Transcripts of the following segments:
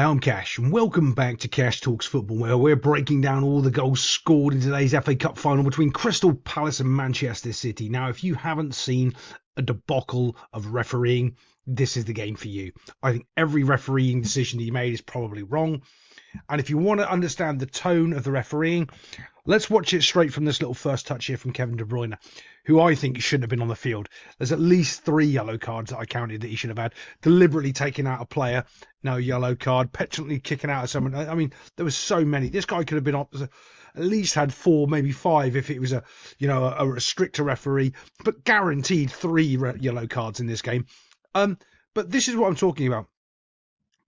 I'm Cash, and welcome back to Cash Talks Football, where we're breaking down all the goals scored in today's FA Cup final between Crystal Palace and Manchester City. Now, if you haven't seen a debacle of refereeing, this is the game for you. I think every refereeing decision he made is probably wrong. And if you want to understand the tone of the refereeing, let's watch it straight from this little first touch here from Kevin De Bruyne, who I think shouldn't have been on the field. There's at least 3 yellow cards that I counted that he should have had. Deliberately taking out a player, no yellow card. Petulantly kicking out of someone. I mean, there was so many. This guy could have been at least had 4, maybe 5 if it was a stricter referee, but guaranteed 3 yellow cards in this game. But this is what I'm talking about.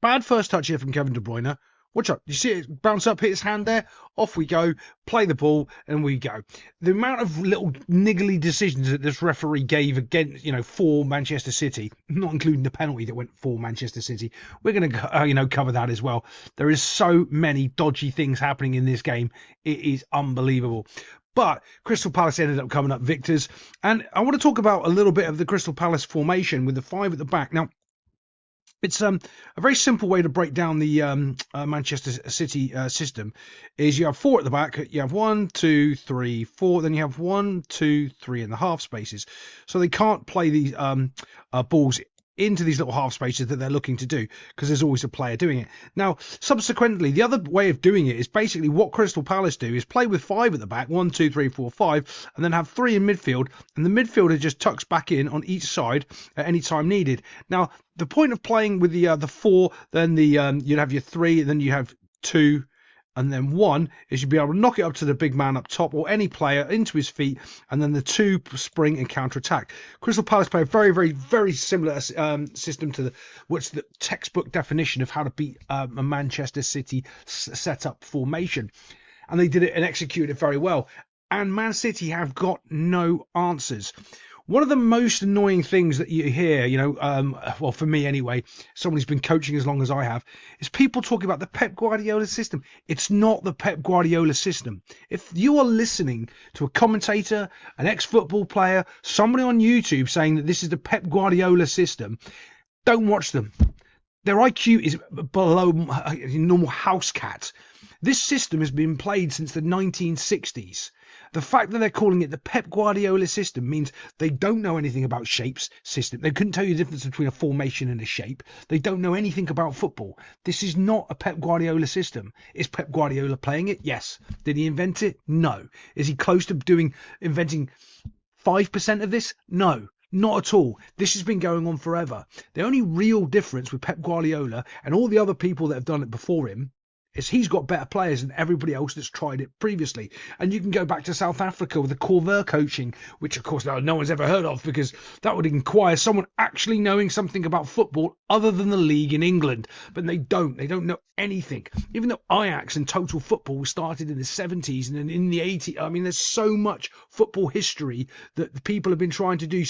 Bad first touch here from Kevin De Bruyne. Watch out. You see it bounce up, hit his hand there? Off we go, play the ball, and we go. The amount of little niggly decisions that this referee gave against, for Manchester City, not including the penalty that went for Manchester City, we're going to, cover that as well. There is so many dodgy things happening in this game. It is unbelievable. But Crystal Palace ended up coming up victors. And I want to talk about a little bit of the Crystal Palace formation with the 5 at the back. Now, it's a very simple way to break down the Manchester City system. Is you have 4 at the back, you have 1, 2, 3, 4, then you have 1, 2, 3 in the half spaces. So they can't play these balls into these little half spaces that they're looking to do, because there's always a player doing it. Now, subsequently, the other way of doing it is basically what Crystal Palace do is play with 5 at the back, 1, 2, 3, 4, 5, and then have 3 in midfield, and the midfielder just tucks back in on each side at any time needed. Now, the point of playing with the 4, then you'd have your 3, and then you have 2, and then 1 is you'd be able to knock it up to the big man up top or any player into his feet, and then the 2 spring and counter attack. Crystal Palace play a very, very, very similar system to what's the textbook definition of how to beat a Manchester City set-up formation, and they did it and executed it very well. And Man City have got no answers. One of the most annoying things that you hear, well, for me anyway, someone who's been coaching as long as I have, is people talking about the Pep Guardiola system. It's not the Pep Guardiola system. If you are listening to a commentator, an ex-football player, somebody on YouTube saying that this is the Pep Guardiola system, don't watch them. Their IQ is below a normal house cat. This system has been played since the 1960s. The fact that they're calling it the Pep Guardiola system means they don't know anything about shapes system. They couldn't tell you the difference between a formation and a shape. They don't know anything about football. This is not a Pep Guardiola system. Is Pep Guardiola playing it? Yes. Did he invent it? No. Is he close to inventing 5% of this? No. Not at all. This has been going on forever. The only real difference with Pep Guardiola and all the other people that have done it before him is he's got better players than everybody else that's tried it previously. And you can go back to South Africa with the Corver coaching, which of course no one's ever heard of, because that would require someone actually knowing something about football other than the league in England. But they don't know anything. Even though Ajax and total football started in the 70s and in the 80s, I mean, there's so much football history that the people have been trying to do,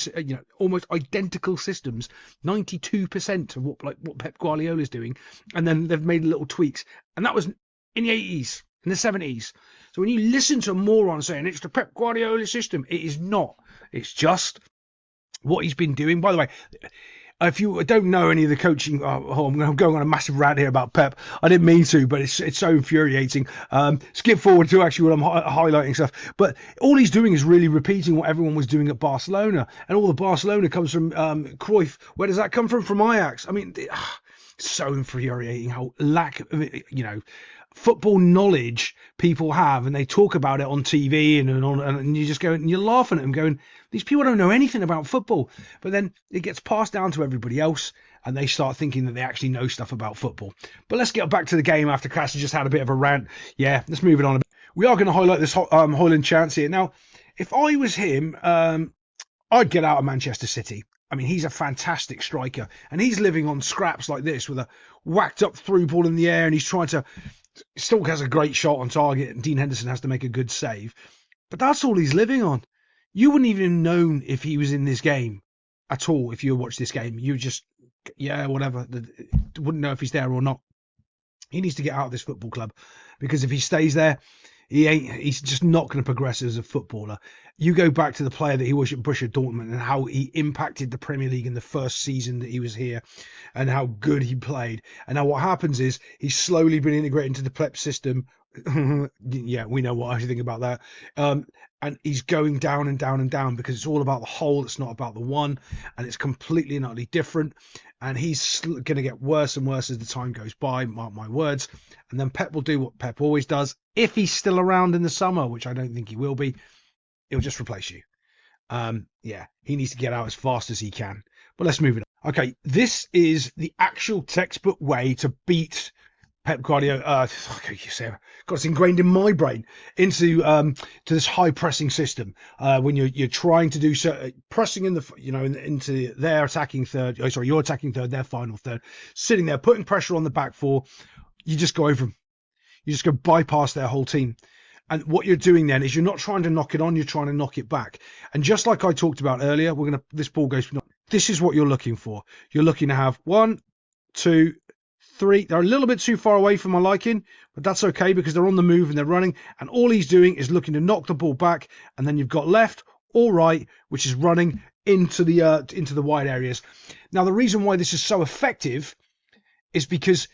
almost identical systems, 92% of what Pep Guardiola is doing, and then they've made little tweaks. And that was in the 80s, in the 70s. So when you listen to a moron saying it's the Pep Guardiola system, it is not. It's just what he's been doing. By the way, if you don't know any of the coaching, I'm going on a massive rant here about Pep. I didn't mean to, but it's so infuriating. Skip forward to actually what I'm highlighting stuff. But all he's doing is really repeating what everyone was doing at Barcelona. And all the Barcelona comes from Cruyff. Where does that come from? From Ajax. I mean, so infuriating how lack of football knowledge people have, and they talk about it on TV and you just go and you're laughing at them going, these people don't know anything about football. But then it gets passed down to everybody else and they start thinking that they actually know stuff about football. But let's get back to the game after Crash has just had a bit of a rant. Yeah, let's move it on a bit. We are going to highlight this Hoyland chance here. Now, if I was him, I'd get out of Manchester City. I mean, he's a fantastic striker, and he's living on scraps like this with a whacked up through ball in the air, and he's trying to, still has a great shot on target, and Dean Henderson has to make a good save. But that's all he's living on. You wouldn't even have known if he was in this game at all if you watched this game. You just, whatever. Wouldn't know if he's there or not. He needs to get out of this football club, because if he stays there, He's just not going to progress as a footballer. You go back to the player that he was at Borussia Dortmund and how he impacted the Premier League in the first season that he was here, and how good he played. And now what happens is he's slowly been integrated into the Pep system. Yeah, we know what I think about that. And he's going down and down and down because it's all about the whole. It's not about the one, and it's completely and utterly different. And he's going to get worse and worse as the time goes by. Mark my words. And then Pep will do what Pep always does. If he's still around in the summer, which I don't think he will be, he'll just replace you. Yeah, he needs to get out as fast as he can. But let's move it on. Okay, this is the actual textbook way to beat Pep Guardiola. God, it's ingrained in my brain into to this high pressing system. When you're trying to do pressing in the into their attacking third. Oh, sorry, your attacking third, their final third, sitting there putting pressure on the back four. You just go over them. You just go bypass their whole team. And what you're doing then is you're not trying to knock it on, you're trying to knock it back. And just like I talked about earlier, this ball goes. This is what you're looking for. You're looking to have 1, 2, 3. They're a little bit too far away for my liking, but that's okay because they're on the move and they're running. And all he's doing is looking to knock the ball back. And then you've got left or right, which is running into the wide areas. Now, the reason why this is so effective is because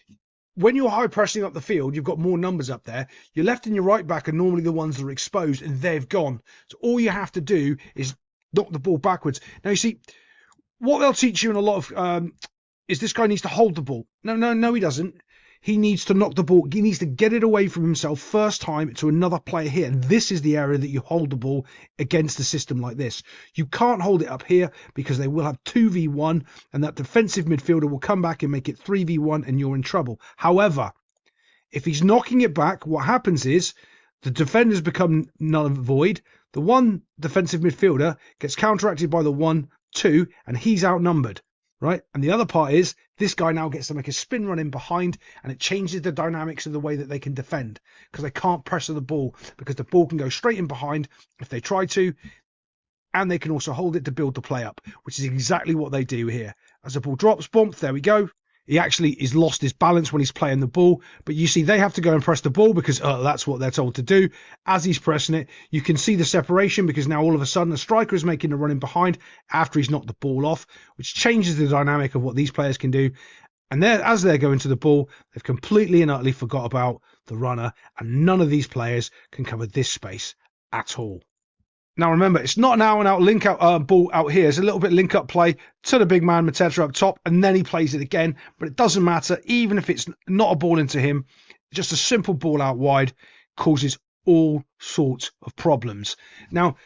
when you're high pressing up the field, you've got more numbers up there. Your left and your right back are normally the ones that are exposed, and they've gone. So all you have to do is knock the ball backwards. Now, you see, what they'll teach you in a lot of is this guy needs to hold the ball. No, he doesn't. He needs to knock the ball. He needs to get it away from himself first time to another player here. And this is the area that you hold the ball against a system like this. You can't hold it up here because they will have 2v1 and that defensive midfielder will come back and make it 3v1 and you're in trouble. However, if he's knocking it back, what happens is the defenders become null and void. The one defensive midfielder gets counteracted by the 1, 2, and he's outnumbered. Right, and the other part is this guy now gets to make a spin run in behind, and it changes the dynamics of the way that they can defend because they can't pressure the ball because the ball can go straight in behind if they try to, and they can also hold it to build the play up, which is exactly what they do here. As the ball drops, bump, there we go. He actually is lost his balance when he's playing the ball, but you see they have to go and press the ball because that's what they're told to do. As he's pressing it, you can see the separation because now all of a sudden the striker is making a run in behind after he's knocked the ball off, which changes the dynamic of what these players can do. And as they're going to the ball, they've completely and utterly forgot about the runner, and none of these players can cover this space at all. Now remember, it's not an out-and-out link-out ball out here. It's a little bit link-up play to the big man, Mateta up top, and then he plays it again. But it doesn't matter, even if it's not a ball into him. Just a simple ball out wide causes all sorts of problems. Now,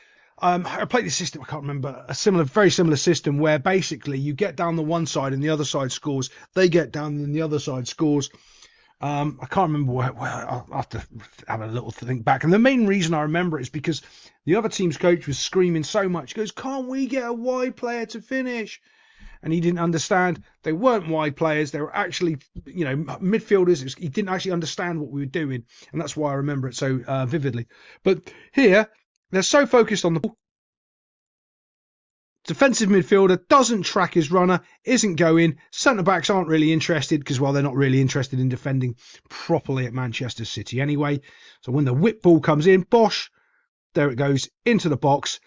I played this system, I can't remember, very similar system where basically you get down the one side and the other side scores. They get down and the other side scores. I can't remember where I'll have to have a little think back. And the main reason I remember it is because the other team's coach was screaming so much. He goes, can't we get a wide player to finish? And he didn't understand. They weren't wide players. They were actually, midfielders. He didn't actually understand what we were doing. And that's why I remember it so vividly. But here, they're so focused on the ball. Defensive midfielder doesn't track his runner, isn't going. Centre-backs aren't really interested because, well, they're not really interested in defending properly at Manchester City anyway. So when the whip ball comes in, bosh, there it goes into the box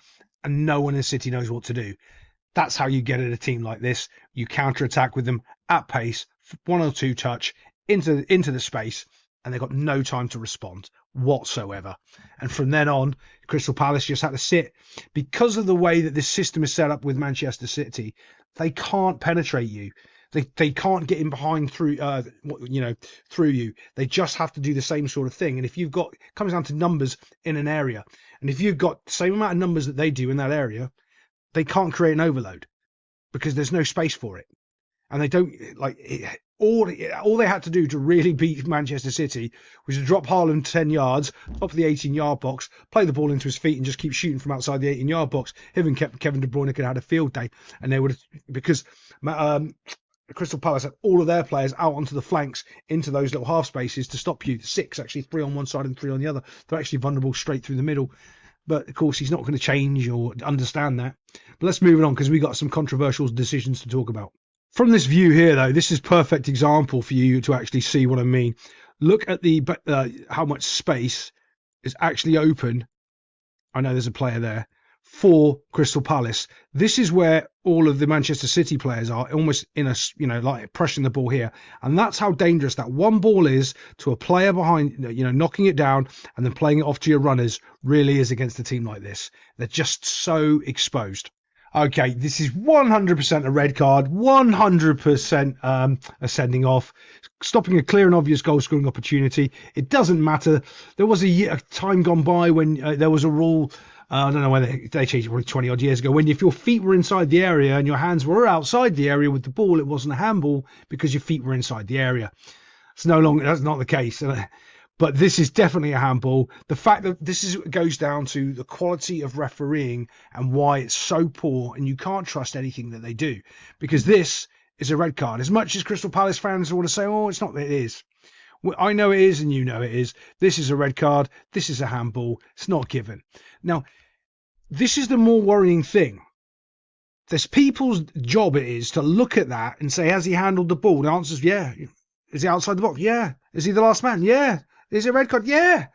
and no one in City knows what to do. That's how you get at a team like this. You counter-attack with them at pace, 1 or 2 touch into the space, and they've got no time to respond whatsoever. And from then on, Crystal Palace just had to sit. Because of the way that this system is set up with Manchester City, they can't penetrate you. They can't get in behind through you. They just have to do the same sort of thing. And if it comes down to numbers in an area, and if you've got the same amount of numbers that they do in that area, they can't create an overload because there's no space for it. And they don't all they had to do to really beat Manchester City was to drop Haaland 10 yards, top of the 18-yard box, play the ball into his feet and just keep shooting from outside the 18-yard box. Even Kevin De Bruyne could have had a field day. And they would have, because Crystal Palace had all of their players out onto the flanks into those little half spaces to stop you. 6, actually, 3 on one side and 3 on the other. They're actually vulnerable straight through the middle. But, of course, he's not going to change or understand that. But let's move it on because we've got some controversial decisions to talk about. From this view here, though, this is a perfect example for you to actually see what I mean. Look at the how much space is actually open. I know there's a player there for Crystal Palace. This is where all of the Manchester City players are, almost in a, like pressing the ball here. And that's how dangerous that one ball is to a player behind, knocking it down and then playing it off to your runners really is against a team like this. They're just so exposed. Okay, this is 100% a red card, 100% a sending off, stopping a clear and obvious goal scoring opportunity. It doesn't matter. There was a time gone by when there was a rule, I don't know when they changed it, probably 20 odd years ago, when if your feet were inside the area and your hands were outside the area with the ball, it wasn't a handball because your feet were inside the area. It's no longer, that's not the case. But this is definitely a handball. The fact that this goes down to the quality of refereeing and why it's so poor, and you can't trust anything that they do, because this is a red card. As much as Crystal Palace fans want to say, oh, it's not, it is. Well, I know it is, and you know it is. This is a red card. This is a handball. It's not given. Now, this is the more worrying thing. There's people's job it is to look at that and say, has he handled the ball? The answer is yeah. Is he outside the box? Yeah. Is he the last man? Yeah. Is it a red card? Yeah.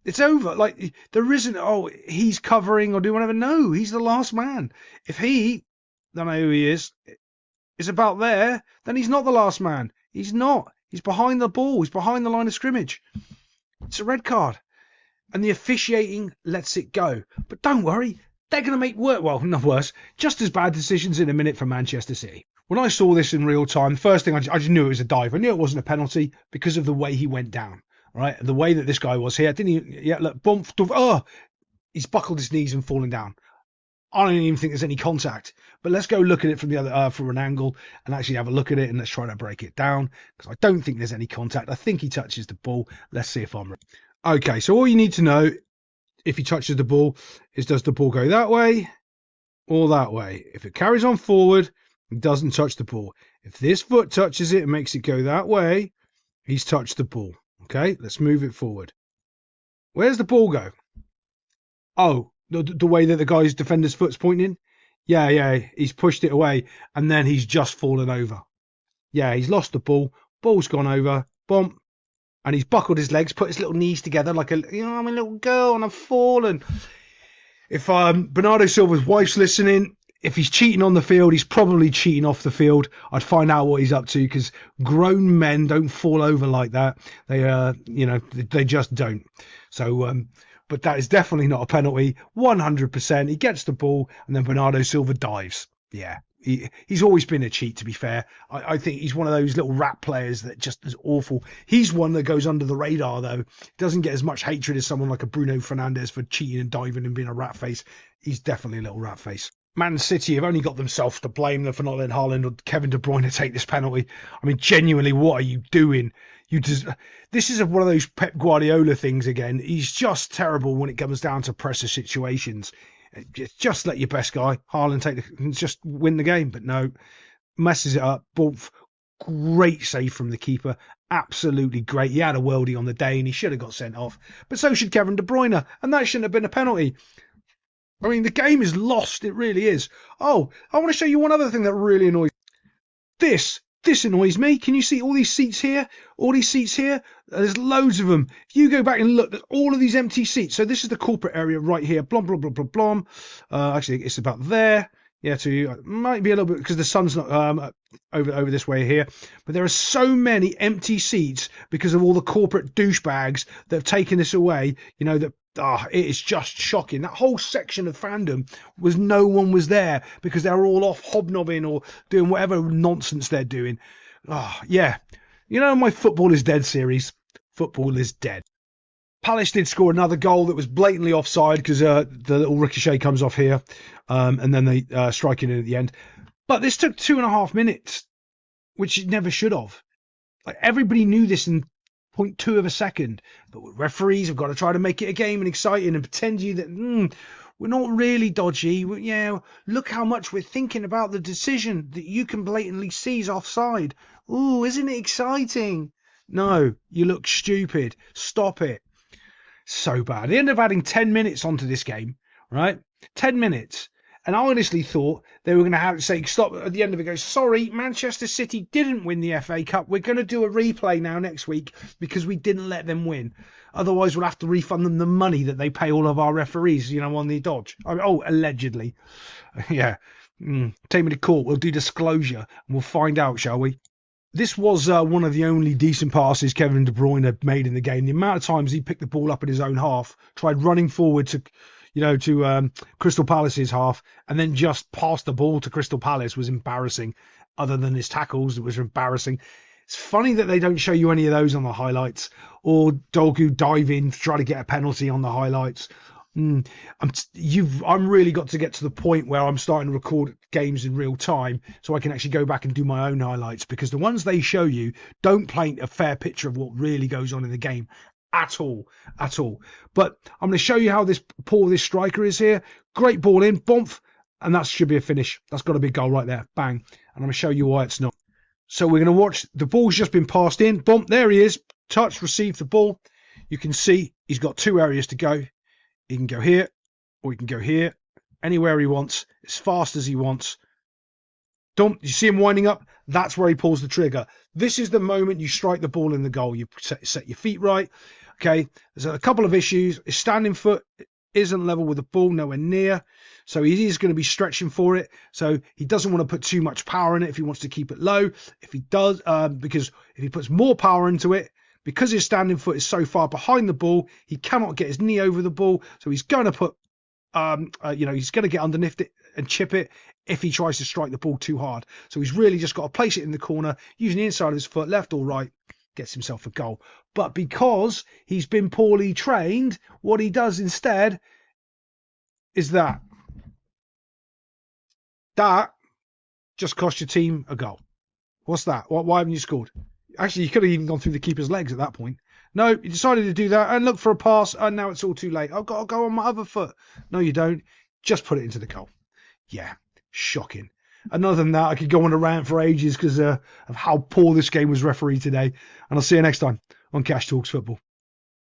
It's over. Like, there isn't, oh, he's covering or doing whatever. No, he's the last man. If he, I don't know who he is about there, then he's not the last man. He's not. He's behind the ball. He's behind the line of scrimmage. It's a red card. And the officiating lets it go. But don't worry. They're going to make not worse, just as bad decisions in a minute for Manchester City. When I saw this in real time, the first thing I just knew it was a dive. I knew it wasn't a penalty because of the way he went down. Right, the way that this guy was here, look, bump, he's buckled his knees and fallen down. I don't even think there's any contact. But let's go look at it from the other, from an angle, and actually have a look at it, and let's try to break it down, because I don't think there's any contact. I think he touches the ball. Let's see if I'm right. Okay, so all you need to know if he touches the ball is, does the ball go that way or that way? If it carries on forward, it doesn't touch the ball. If this foot touches it and makes it go that way, he's touched the ball. Okay, let's move it forward. Where's the ball go? Oh, the way that the guy's defender's foot's pointing? Yeah, he's pushed it away, and then he's just fallen over. Yeah, he's lost the ball. Ball's gone over. Bump. And he's buckled his legs, put his little knees together like I'm a little girl and I've fallen. If Bernardo Silva's wife's listening, if he's cheating on the field, he's probably cheating off the field. I'd find out what he's up to, because grown men don't fall over like that. They, they just don't. So, but that is definitely not a penalty. 100%. He gets the ball, and then Bernardo Silva dives. Yeah. He's always been a cheat, to be fair. I think he's one of those little rat players that just is awful. He's one that goes under the radar, though. Doesn't get as much hatred as someone like a Bruno Fernandes for cheating and diving and being a rat face. He's definitely a little rat face. Man City have only got themselves to blame for not letting Haaland or Kevin De Bruyne take this penalty. I mean, genuinely, what are you doing? This is one of those Pep Guardiola things again. He's just terrible when it comes down to pressure situations. Just let your best guy, Haaland, just win the game. But no, messes it up. Both great save from the keeper. Absolutely great. He had a worldie on the day and he should have got sent off. But so should Kevin De Bruyne. And that shouldn't have been a penalty. I mean, the game is lost. It really is. Oh, I want to show you one other thing that really annoys me. This annoys me. Can you see all these seats here? All these seats here? There's loads of them. If you go back and look, there's all of these empty seats. So this is the corporate area right here. Blom, blom, blom, blom, blom. Actually, it's about there. Yeah, might be a little bit because the sun's not over this way here. But there are so many empty seats because of all the corporate douchebags that have taken this away. It is just shocking. That whole section of fandom no one was there because they were all off hobnobbing or doing whatever nonsense they're doing. Yeah. My Football is Dead series. Football is dead. Palace did score another goal that was blatantly offside because the little ricochet comes off here, and then they strike it in at the end. But this took 2.5 minutes, which it never should have. Like, everybody knew this in 0.2 of a second. But referees have got to try to make it a game and exciting and pretend that we're not really dodgy. Look how much we're thinking about the decision that you can blatantly see is offside. Ooh, isn't it exciting? No, you look stupid. Stop it. So bad. They ended up adding 10 minutes onto this game, right? 10 minutes. And I honestly thought they were going to have to say, stop at the end of it, go, sorry, Manchester City didn't win the FA Cup. We're going to do a replay now next week because we didn't let them win. Otherwise, we'll have to refund them the money that they pay all of our referees, on the dodge. Oh, allegedly. Yeah. Take me to court. We'll do disclosure and we'll find out, shall we? This was one of the only decent passes Kevin De Bruyne had made in the game. The amount of times he picked the ball up in his own half, tried running forward to Crystal Palace's half, and then just passed the ball to Crystal Palace was embarrassing. Other than his tackles, it was embarrassing. It's funny that they don't show you any of those on the highlights, or Dogu dive in to try to get a penalty on the highlights. I'm really got to get to the point where I'm starting to record games in real time so I can actually go back and do my own highlights, because the ones they show you don't paint a fair picture of what really goes on in the game at all. But I'm going to show you how poor this striker is here. Great ball in, boomf, and that should be a finish. That's got a big goal right there, bang. And I'm going to show you why it's not. So we're going to watch, the ball's just been passed in, boom, there he is, touch, received the ball. You can see he's got two areas to go. He can go here, or he can go here, anywhere he wants, as fast as he wants. You see him winding up? That's where he pulls the trigger. This is the moment you strike the ball in the goal. You set your feet right. Okay, there's a couple of issues. His standing foot isn't level with the ball, nowhere near. So he is going to be stretching for it. So he doesn't want to put too much power in it if he wants to keep it low. If he does, because if he puts more power into it, because his standing foot is so far behind the ball, he cannot get his knee over the ball. So he's going to put, he's going to get underneath it and chip it if he tries to strike the ball too hard. So he's really just got to place it in the corner, using the inside of his foot, left or right, gets himself a goal. But because he's been poorly trained, what he does instead is that just cost your team a goal. What's that? Why haven't you scored? Actually, you could have even gone through the keeper's legs at that point. No, you decided to do that and look for a pass, and now it's all too late. I've got to go on my other foot. No, you don't. Just put it into the goal. Yeah, shocking. And other than that, I could go on a rant for ages because of how poor this game was refereed today. And I'll see you next time on Cash Talks Football.